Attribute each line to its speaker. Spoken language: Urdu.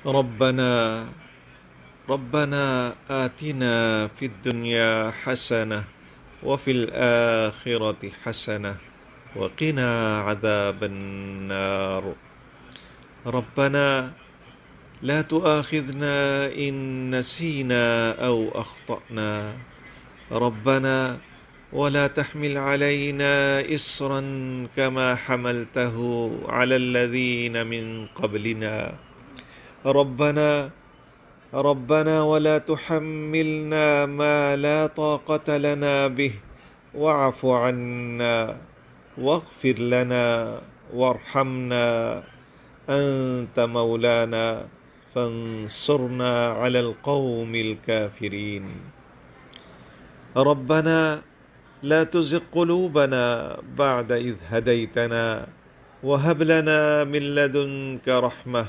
Speaker 1: ربنا ربنا آتنا في الدنيا حسنة وفي الآخرة حسنة وقنا عذاب النار. ربنا لا تؤاخذنا إن نسينا أو أخطأنا. ربنا ولا تحمل علينا إصرا كما حملته على الذين من قبلنا. ربنا ولا تحملنا ما لا طاقة لنا به واعف عنا واغفر لنا وارحمنا أنت مولانا فانصرنا على القوم الكافرين. ربنا لا تزغ قلوبنا بعد إذ هديتنا وهب لنا من لدنك رحمة